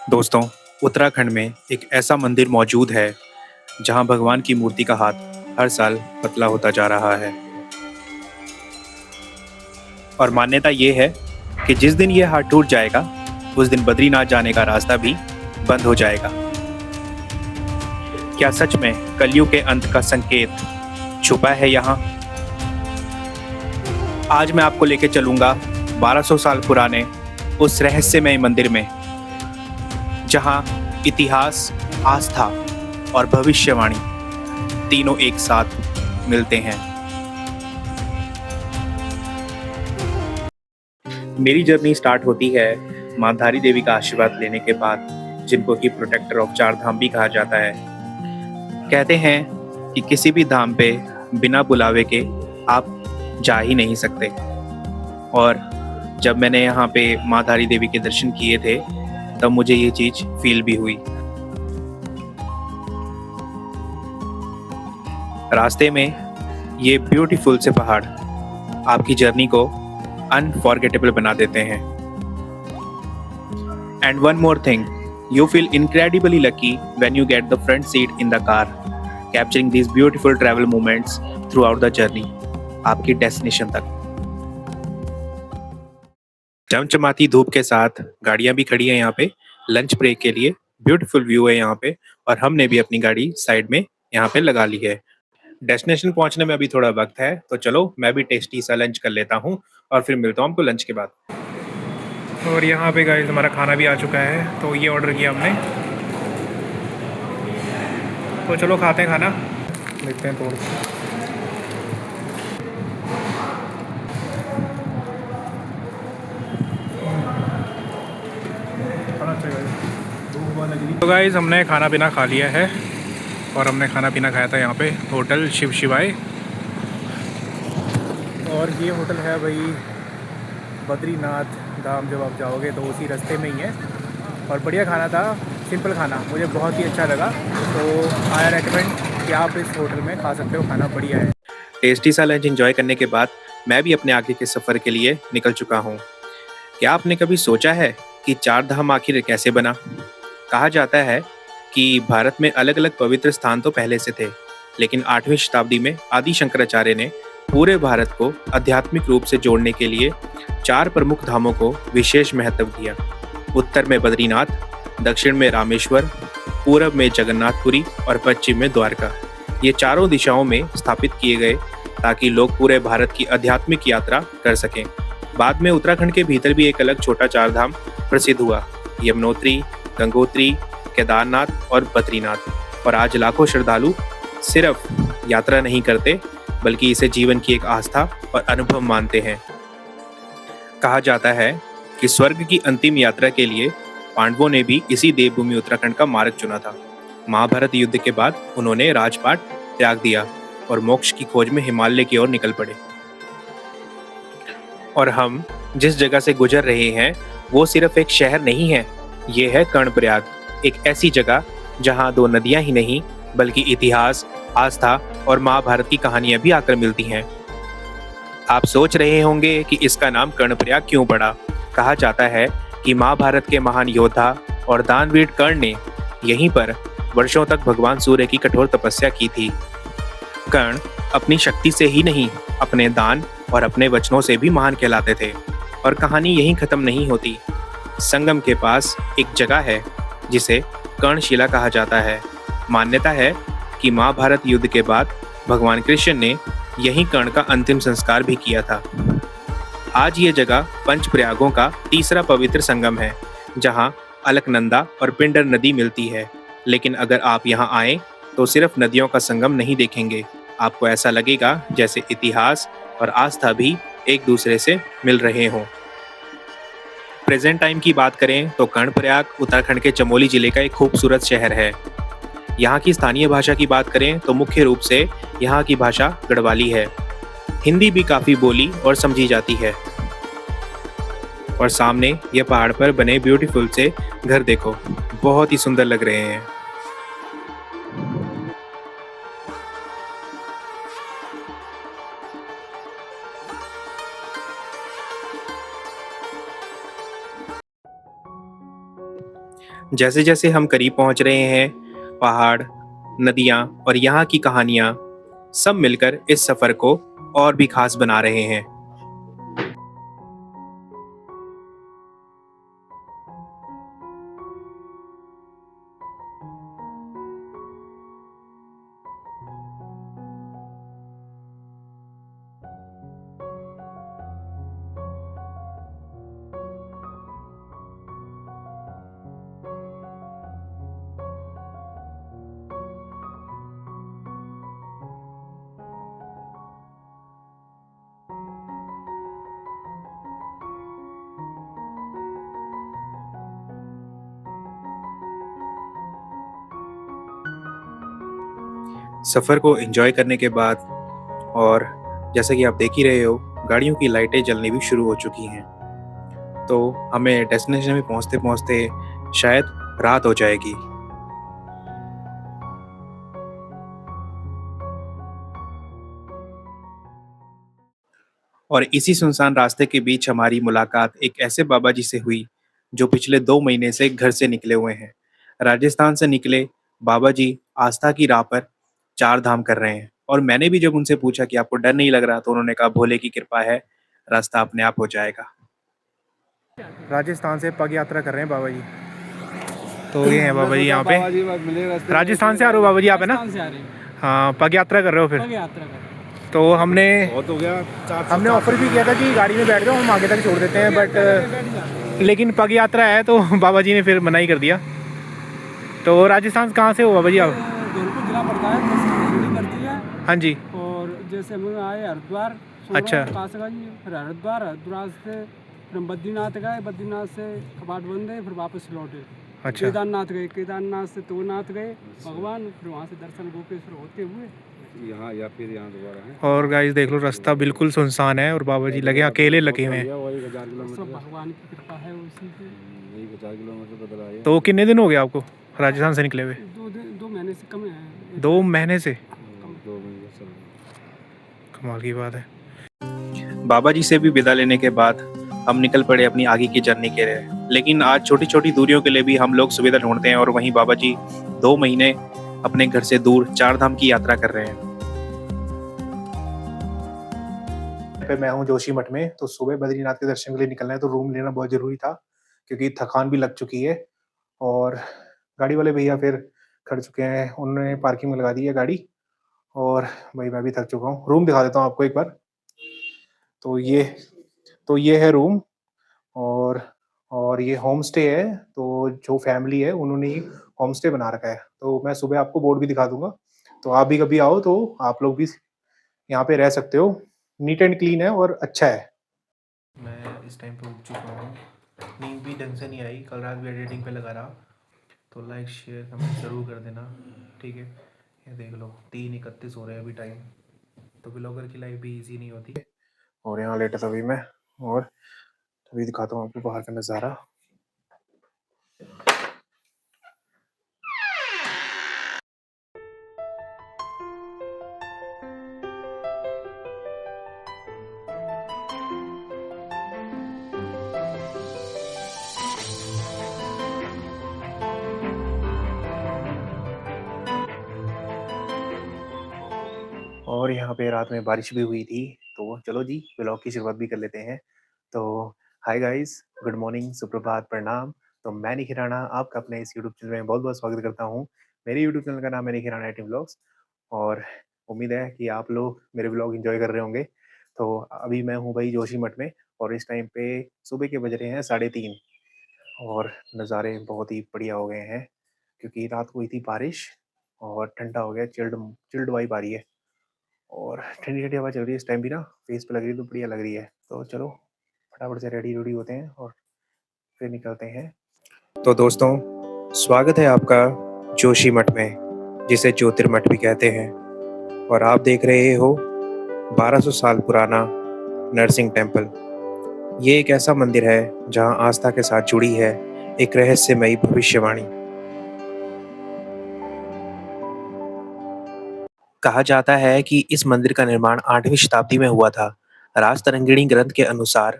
दोस्तों, उत्तराखंड में एक ऐसा मंदिर मौजूद है, जहां भगवान की मूर्ति का हाथ हर साल पतला होता जा रहा है। और मान्यता ये है कि जिस दिन ये हाथ टूट जाएगा, उस दिन बद्रीनाथ जाने का रास्ता भी बंद हो जाएगा। क्या सच में कलयुग के अंत का संकेत छुपा है यहाँ? आज मैं आपको लेके चलूंगा 1200 साल पुराने उस रहस्यमय मंदिर में, जहां इतिहास, आस्था और भविष्यवाणी तीनों एक साथ मिलते हैं। मेरी जर्नी स्टार्ट होती है माँ धारी देवी का आशीर्वाद लेने के बाद, जिनको कि प्रोटेक्टर ऑफ चार धाम भी कहा जाता है। कहते हैं कि किसी भी धाम पे बिना बुलावे के आप जा ही नहीं सकते। और जब मैंने यहाँ पे माँ धारी देवी के दर्शन किए थे, तब मुझे ये चीज फील भी हुई। रास्ते में ये ब्यूटीफुल से पहाड़ आपकी जर्नी को अनफॉरगेटेबल बना देते हैं। And one more thing, you feel incredibly lucky when you get the front seat in the car, capturing these beautiful travel moments throughout the journey आपकी डेस्टिनेशन तक। चमचमाती धूप के साथ गाड़ियां भी खड़ी हैं यहाँ पे लंच ब्रेक के लिए। ब्यूटीफुल व्यू है यहाँ पे, और हमने भी अपनी गाड़ी साइड में यहाँ पे लगा ली है। डेस्टिनेशन पहुंचने में अभी थोड़ा वक्त है, तो चलो मैं भी टेस्टी सा लंच कर लेता हूँ और फिर मिलता हूँ आपको लंच के बाद। और यहाँ पे गाइस हमारा खाना भी आ चुका है, तो ये ऑर्डर किया हमने। तो चलो खाते हैं खाना, देखते हैं तोड़। तो गाइस हमने खाना पीना खा लिया है, और हमने खाना पीना खाया था यहाँ पे होटल शिव शिवाय। और ये होटल है भाई बद्रीनाथ धाम। जब आप जाओगे तो उसी रास्ते में ही है, और बढ़िया खाना था, सिंपल खाना, मुझे बहुत ही अच्छा लगा। तो आई रेकमेंड कि आप इस होटल में खा सकते हो, खाना बढ़िया है। टेस्टी सा लंच एंजॉय करने के बाद मैं भी अपने आगे के सफ़र के लिए निकल चुका हूँ। क्या आपने कभी सोचा है कि चार धाम आखिर कैसे बना? कहा जाता है कि भारत में अलग अलग पवित्र स्थान तो पहले से थे, लेकिन 8वीं शताब्दी में आदि शंकराचार्य ने पूरे भारत को आध्यात्मिक रूप से जोड़ने के लिए चार प्रमुख धामों को विशेष महत्व दिया। उत्तर में बद्रीनाथ, दक्षिण में रामेश्वर, पूरब में जगन्नाथपुरी और पश्चिम में द्वारका। ये चारों दिशाओं में स्थापित किए गए ताकि लोग पूरे भारत की आध्यात्मिक यात्रा कर सकें। बाद में उत्तराखंड के भीतर भी एक अलग छोटा चार धाम प्रसिद्ध हुआ, यमुनोत्री, गंगोत्री, केदारनाथ और बद्रीनाथ। और आज लाखों श्रद्धालु सिर्फ यात्रा नहीं करते, बल्कि इसे जीवन की एक आस्था और अनुभव मानते हैं। कहा जाता है कि स्वर्ग की अंतिम यात्रा के लिए पांडवों ने भी इसी देवभूमि उत्तराखंड का मार्ग चुना था। महाभारत युद्ध के बाद उन्होंने राजपाट त्याग दिया और मोक्ष की खोज में हिमालय की ओर निकल पड़े। और हम जिस जगह से गुजर रहे हैं वो सिर्फ एक शहर नहीं है, ये है कर्णप्रयाग, एक ऐसी जगह जहां दो नदियां ही नहीं बल्कि इतिहास, आस्था और महाभारत की कहानियां भी आकर मिलती हैं। आप सोच रहे होंगे कि इसका नाम कर्णप्रयाग क्यों पड़ा? कहा जाता है कि महाभारत के महान योद्धा और दानवीर कर्ण ने यहीं पर वर्षों तक भगवान सूर्य की कठोर तपस्या की थी। कर्ण अपनी शक्ति से ही नहीं, अपने दान और अपने वचनों से भी महान कहलाते थे। और कहानी यहीं खत्म नहीं होती। संगम के पास एक जगह है जिसे कर्णशिला कहा जाता है। मान्यता है कि महाभारत युद्ध के बाद भगवान कृष्ण ने यहीं कर्ण का अंतिम संस्कार भी किया था। आज ये जगह पंचप्रयागों का तीसरा पवित्र संगम है, जहां अलकनंदा और पिंडर नदी मिलती है। लेकिन अगर आप यहाँ आए तो सिर्फ नदियों का संगम नहीं देखेंगे, आपको ऐसा लगेगा जैसे इतिहास और आस्था भी एक दूसरे से मिल रहे हों। प्रेजेंट टाइम की बात करें तो कर्णप्रयाग उत्तराखंड के चमोली जिले का एक खूबसूरत शहर है। यहाँ की स्थानीय भाषा की बात करें तो मुख्य रूप से यहाँ की भाषा गढ़वाली है। हिंदी भी काफ़ी बोली और समझी जाती है। और सामने ये पहाड़ पर बने ब्यूटीफुल से घर देखो, बहुत ही सुंदर लग रहे हैं। जैसे जैसे हम करीब पहुंच रहे हैं, पहाड़, नदियां और यहाँ की कहानियां सब मिलकर इस सफर को और भी खास बना रहे हैं। सफर को एंजॉय करने के बाद और जैसा कि आप देख ही रहे हो, गाड़ियों की लाइटें जलनी भी शुरू हो चुकी हैं। तो हमें डेस्टिनेशन में पहुंचते-पहुंचते शायद रात हो जाएगी। और इसी सुनसान रास्ते के बीच हमारी मुलाकात एक ऐसे बाबा जी से हुई, जो पिछले 2 महीने से घर से निकले हुए हैं। राजस्थान से निकले बाबा जी आस्था की राह पर 4 धाम कर रहे हैं और मैंने भी जब उनसे पूछा कि आपको डर नहीं लग रहा? तो उन्होंने कहा भोले की कृपा है, रास्ता अपने आप हो जाएगा। राजस्थान से पग यात्रा कर रहे हैं बाबा जी। तो ये हैं बाबा जी यहाँ पे। राजस्थान से आ रहे हो बाबा जी आप, है ना? हाँ, पग यात्रा कर रहे हो फिर? तो हमने बहुत हो गया, हमने ऑफर भी किया था कि गाड़ी में बैठ जाओ, हम आगे तक छोड़ देते हैं, बट लेकिन पग यात्रा है तो बाबा जी ने फिर मना ही कर दिया। तो राजस्थान कहाँ से हो बाबा जी आप? धौलपुर जिला पड़ता है, तहसील पड़ती है। हाँ जी। और जैसे हम आए हरिद्वार, अच्छा। कासगंज, फिर हरिद्वार से फिर हम बद्रीनाथ गए, बद्रीनाथ से कपाट बंद है, फिर वापस लौटे। अच्छा। केदारनाथ गए, केदारनाथ से तुंगनाथ गए भगवान, फिर वहाँ से दर्शन गोपेश्वर होते हुए यहाँ या फिर यहाँ दोबारा है। और गाइस देख लो, रास्ता बिल्कुल सुनसान है और बाबा जी लगे अकेले लगे हुए हैं। सब भगवान की कृपा है उसी की। 4 किलोमीटर बदला है। तो कितने दिन हो गए आपको राजस्थान से निकले हुए? 2 महीने से कम है। 2 महीने से? 2 महीने से। कमाल की बात है। बाबा जी से भी विदा लेने के बाद हम निकल पड़े अपनी आगे की जर्नी के लिए। लेकिन आज छोटी छोटी दूरियों के लिए भी हम लोग सुविधा ढूंढते हैं और वहीं बाबा जी 2 महीने अपने घर से दूर 4 धाम की यात्रा कर रहे हैं। पे मैं हूँ जोशी मठ में, तो सुबह बद्रीनाथ के दर्शन के लिए निकलना है, तो रूम लेना बहुत ज़रूरी था क्योंकि थकान भी लग चुकी है और गाड़ी वाले भैया फिर खड़ चुके हैं, उन्होंने पार्किंग में लगा दी है गाड़ी और भाई मैं भी थक चुका हूँ। रूम दिखा देता हूँ आपको एक बार। तो ये है रूम और ये होम स्टे है, तो जो फैमिली है उन्होंने ही होम स्टे बना रखा है। तो मैं सुबह आपको बोर्ड भी दिखा दूँगा, तो आप भी कभी आओ तो आप लोग भी यहाँ पे रह सकते हो। नीट एंड क्लीन है और अच्छा है। मैं इस टाइम पे उठ चुका हूँ, नींद भी ढंग से नहीं आई, कल रात भी एडिटिंग पे लगा रहा। तो लाइक शेयर कमेंट ज़रूर कर देना, ठीक है? ये देख लो 3:31 हो रहे हैं अभी टाइम, तो ब्लॉगर की लाइफ भी इजी नहीं होती। और यहाँ लेटा था अभी मैं, और अभी दिखाता हूँ आपको बाहर का नज़ारा। और यहाँ पे रात में बारिश भी हुई थी, तो चलो जी व्लॉग की शुरुआत भी कर लेते हैं। तो हाय गाइस, गुड मॉर्निंग, सुप्रभात, प्रणाम। तो मैं निखिल राणा आपका अपने इस यूट्यूब चैनल में बहुत-बहुत स्वागत करता हूँ। मेरे यूट्यूब चैनल का नाम है निखिल राणा एटी व्लॉग्स और उम्मीद है कि आप लोग मेरे व्लॉग एन्जॉय कर रहे होंगे। तो अभी मैं हूँ भाई जोशीमठ में और इस टाइम पे सुबह के बज रहे हैं 3:30 और नज़ारे बहुत ही बढ़िया हो गए हैं क्योंकि रात को हुई थी बारिश और ठंडा हो गया, चिल्ड चिल्ड वाइब आ रही है। और ठंडी-ठंडी हवा चल रही है इस टाइम भी ना, फेस पे लग रही है तो बढ़िया लग रही है। तो चलो फटाफट से रेडी-वेडी होते हैं और फिर निकलते हैं। तो दोस्तों, स्वागत है आपका जोशीमठ में, जिसे ज्योतिर्मठ भी कहते हैं। और आप देख रहे हो 1200 साल पुराना नरसिंह टेम्पल। ये एक ऐसा मंदिर है जहां आस्था के साथ जुड़ी है एक रहस्यमयी भविष्यवाणी। कहा जाता है कि इस मंदिर का निर्माण 8वीं शताब्दी में हुआ था। राजतरंगिणी ग्रंथ के अनुसार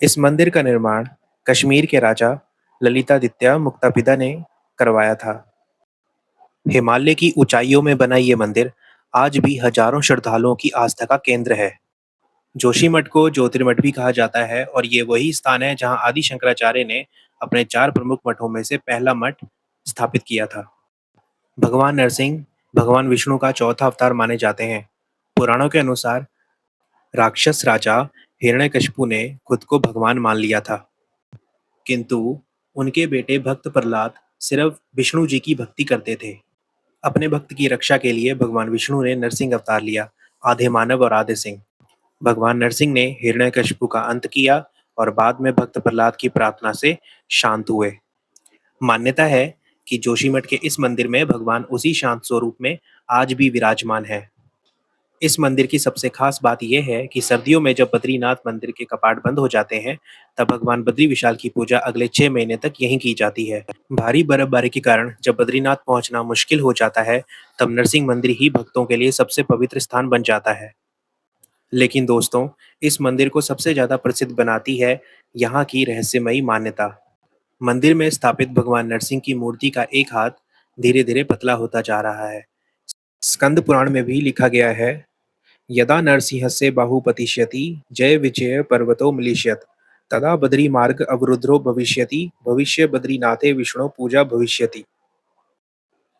इस मंदिर का निर्माण कश्मीर के राजा ललितादित्य मुक्तापिता ने करवाया था। हिमालय की ऊंचाइयों में बना ये मंदिर आज भी हजारों श्रद्धालुओं की आस्था का केंद्र है। जोशीमठ को ज्योतिर्मठ भी कहा जाता है और ये वही स्थान है जहां आदि शंकराचार्य ने अपने 4 प्रमुख मठों में से पहला मठ स्थापित किया था। भगवान नरसिंह भगवान विष्णु का चौथा अवतार माने जाते हैं। पुराणों के अनुसार राक्षस राजा हिरण्यकशिपु ने खुद को भगवान मान लिया था, किंतु उनके बेटे भक्त प्रहलाद सिर्फ विष्णु जी की भक्ति करते थे। अपने भक्त की रक्षा के लिए भगवान विष्णु ने नरसिंह अवतार लिया, आधे मानव और आधे सिंह। भगवान नरसिंह ने हिरण्यकशिपु का अंत किया और बाद में भक्त प्रहलाद की प्रार्थना से शांत हुए। मान्यता है कि जोशीमठ के इस मंदिर में भगवान उसी शांत स्वरूप में आज भी विराजमान है। इस मंदिर की सबसे खास बात यह है कि सर्दियों में जब बद्रीनाथ मंदिर के कपाट बंद हो जाते हैं, तब भगवान बद्री विशाल की पूजा अगले 6 महीने तक यहीं की जाती है। भारी बर्फबारी के कारण जब बद्रीनाथ पहुंचना मुश्किल हो जाता है, तब नरसिंह मंदिर ही भक्तों के लिए सबसे पवित्र स्थान बन जाता है। लेकिन दोस्तों, इस मंदिर को सबसे ज्यादा प्रसिद्ध बनाती है यहाँ की रहस्यमयी मान्यता। मंदिर में स्थापित भगवान नरसिंह की मूर्ति का एक हाथ धीरे धीरे पतला होता जा रहा है। स्कंद पुराण में भी लिखा गया है, यदा नरसिंहस्य बाहुपतिष्यति जय विजय पर्वतो मिलिष्यत तदा बद्री मार्ग अवरुद्धो भविष्यति भविष्य बद्रीनाथे विष्णु पूजा भविष्यति।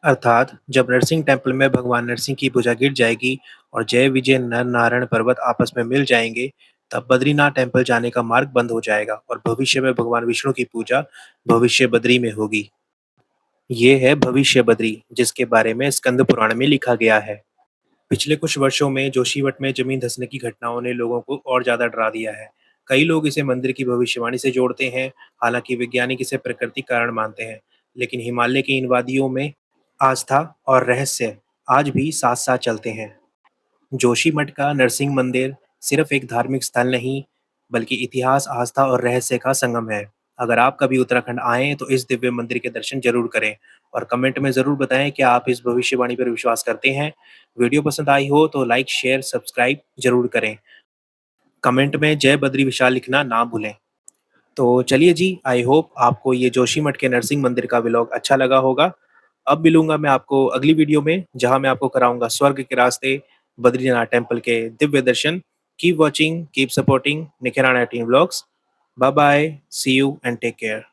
अर्थात जब नरसिंह टेम्पल में भगवान नरसिंह की भुजा गिर जाएगी और जय विजय नर नारायण पर्वत आपस में मिल जाएंगे, तब बद्रीनाथ टेम्पल जाने का मार्ग बंद हो जाएगा और भविष्य में भगवान विष्णु की पूजा भविष्य बद्री में होगी। ये है भविष्य बद्री, जिसके बारे में स्कंद पुराण में लिखा गया है। पिछले कुछ वर्षों में जोशीमठ में जमीन धंसने की घटनाओं ने लोगों को और ज्यादा डरा दिया है। कई लोग इसे मंदिर की भविष्यवाणी से जोड़ते हैं, हालांकि वैज्ञानिक इसे प्राकृतिक कारण मानते हैं। लेकिन हिमालय की इन वादियों में आस्था और रहस्य आज भी साथ साथ चलते हैं। जोशीमठ का नरसिंह मंदिर सिर्फ एक धार्मिक स्थल नहीं, बल्कि इतिहास, आस्था और रहस्य का संगम है। अगर आप कभी उत्तराखंड आएं तो इस दिव्य मंदिर के दर्शन जरूर करें और कमेंट में जरूर बताएं कि आप इस भविष्यवाणी पर विश्वास करते हैं। वीडियो पसंद आई हो तो लाइक, शेयर, सब्सक्राइब जरूर करें। कमेंट में जय बद्री विशाल लिखना ना भूलें। तो चलिए जी, आई होप आपको ये जोशीमठ के नरसिंह मंदिर का व्लॉग अच्छा लगा होगा। अब मिलूंगा मैं आपको अगली वीडियो में, जहां मैं आपको कराऊंगा स्वर्ग के रास्ते, बद्रीनाथ टेम्पल के दिव्य दर्शन। Keep watching, keep supporting Nikhil Rana team vlogs. Bye bye, see you and take care.